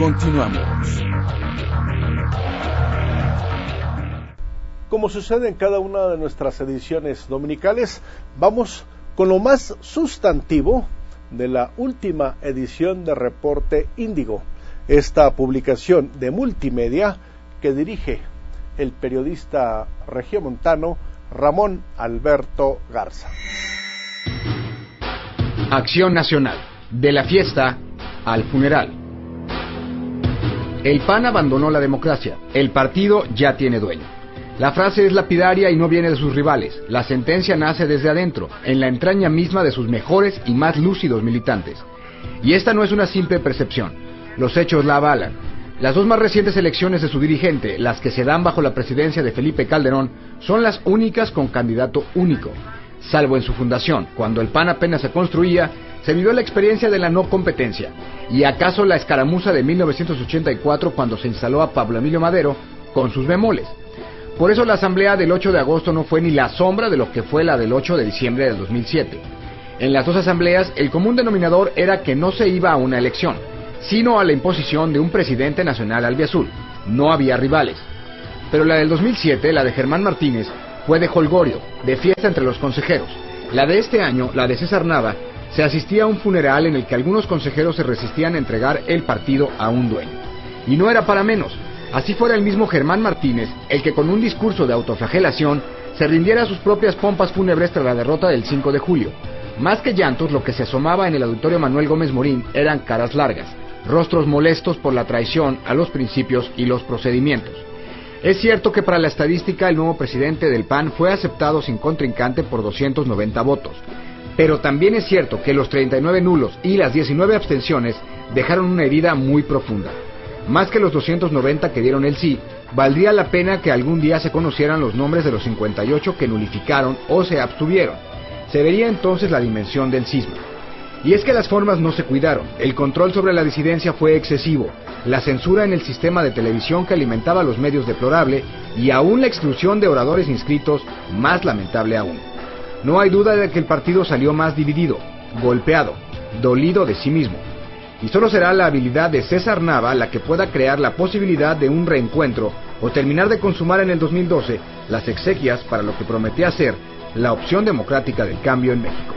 Continuamos. Como sucede en cada una de nuestras ediciones dominicales, vamos con lo más sustantivo de la última edición de Reporte Índigo, esta publicación de multimedia que dirige el periodista regiomontano Ramón Alberto Garza. Acción Nacional, de la fiesta al funeral. El PAN abandonó la democracia, el partido ya tiene dueño. La frase es lapidaria y no viene de sus rivales. La sentencia nace desde adentro, en la entraña misma de sus mejores y más lúcidos militantes. Y esta no es una simple percepción, los hechos la avalan. Las dos más recientes elecciones de su dirigente, las que se dan bajo la presidencia de Felipe Calderón, son las únicas con candidato único. Salvo en su fundación, cuando el PAN apenas se construía, se vivió la experiencia de la no competencia. Y acaso la escaramuza de 1984 cuando se instaló a Pablo Emilio Madero, con sus bemoles. Por eso la asamblea del 8 de agosto no fue ni la sombra de lo que fue la del 8 de diciembre del 2007. En las dos asambleas, el común denominador era que no se iba a una elección, sino a la imposición de un presidente nacional albiazul. No había rivales. Pero la del 2007, la de Germán Martínez, fue de jolgorio, de fiesta entre los consejeros. La de este año, la de César Nava, se asistía a un funeral en el que algunos consejeros se resistían a entregar el partido a un dueño. Y no era para menos. Así fuera el mismo Germán Martínez el que con un discurso de autoflagelación se rindiera a sus propias pompas fúnebres tras la derrota del 5 de julio. Más que llantos, lo que se asomaba en el auditorio Manuel Gómez Morín eran caras largas, rostros molestos por la traición a los principios y los procedimientos. Es cierto que para la estadística el nuevo presidente del PAN fue aceptado sin contrincante por 290 votos, pero también es cierto que los 39 nulos y las 19 abstenciones dejaron una herida muy profunda. Más que los 290 que dieron el sí, valdría la pena que algún día se conocieran los nombres de los 58 que nulificaron o se abstuvieron. Se vería entonces la dimensión del cisma. Y es que las formas no se cuidaron, el control sobre la disidencia fue excesivo, la censura en el sistema de televisión que alimentaba los medios deplorable y aún la exclusión de oradores inscritos más lamentable aún. No hay duda de que el partido salió más dividido, golpeado, dolido de sí mismo. Y solo será la habilidad de César Nava la que pueda crear la posibilidad de un reencuentro o terminar de consumar en el 2012 las exequias para lo que prometía ser la opción democrática del cambio en México.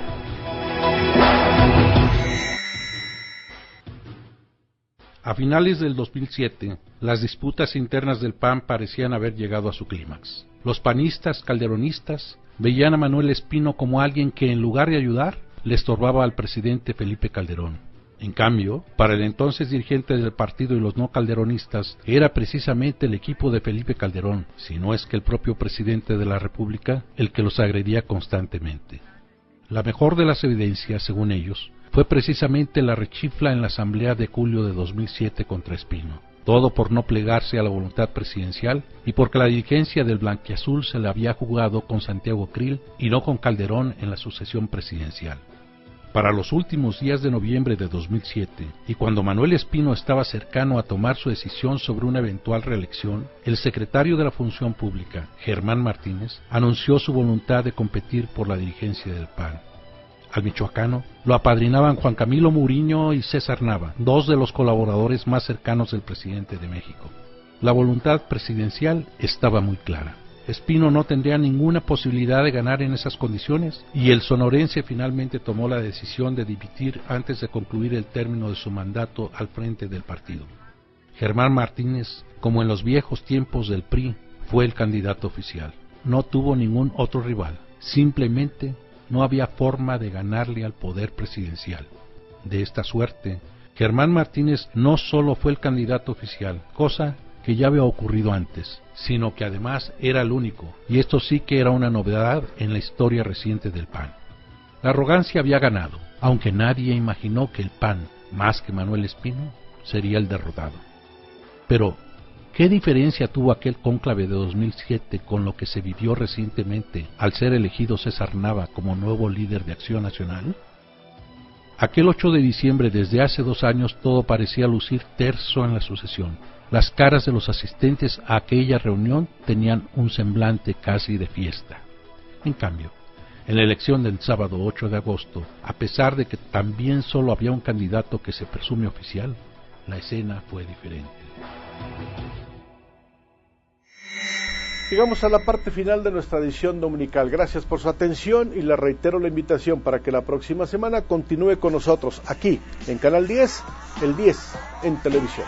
A finales del 2007, las disputas internas del PAN parecían haber llegado a su clímax. Los panistas calderonistas veían a Manuel Espino como alguien que, en lugar de ayudar, le estorbaba al presidente Felipe Calderón. En cambio, para el entonces dirigente del partido y los no calderonistas, era precisamente el equipo de Felipe Calderón, si no es que el propio presidente de la República, el que los agredía constantemente. La mejor de las evidencias, según ellos, fue precisamente la rechifla en la asamblea de julio de 2007 contra Espino. Todo por no plegarse a la voluntad presidencial y porque la dirigencia del blanquiazul se la había jugado con Santiago Krill y no con Calderón en la sucesión presidencial. Para los últimos días de noviembre de 2007, y cuando Manuel Espino estaba cercano a tomar su decisión sobre una eventual reelección, el secretario de la Función Pública, Germán Martínez, anunció su voluntad de competir por la dirigencia del PAN. Al michoacano lo apadrinaban Juan Camilo Muriño y César Nava, dos de los colaboradores más cercanos del presidente de México. La voluntad presidencial estaba muy clara. Espino no tendría ninguna posibilidad de ganar en esas condiciones y el sonorense finalmente tomó la decisión de dimitir antes de concluir el término de su mandato al frente del partido. Germán Martínez, como en los viejos tiempos del PRI, fue el candidato oficial. No tuvo ningún otro rival, simplemente no había forma de ganarle al poder presidencial. De esta suerte, Germán Martínez no solo fue el candidato oficial, cosa que ya había ocurrido antes, sino que además era el único, y esto sí que era una novedad en la historia reciente del PAN. La arrogancia había ganado, aunque nadie imaginó que el PAN, más que Manuel Espino, sería el derrotado. Pero, ¿qué diferencia tuvo aquel cónclave de 2007 con lo que se vivió recientemente al ser elegido César Nava como nuevo líder de Acción Nacional? Aquel 8 de diciembre, desde hace 2 años, todo parecía lucir terso en la sucesión. Las caras de los asistentes a aquella reunión tenían un semblante casi de fiesta. En cambio, en la elección del sábado 8 de agosto, a pesar de que también solo había un candidato que se presume oficial, la escena fue diferente. Llegamos a la parte final de nuestra edición dominical. Gracias por su atención y le reitero la invitación para que la próxima semana continúe con nosotros aquí en Canal 10, el 10 en televisión.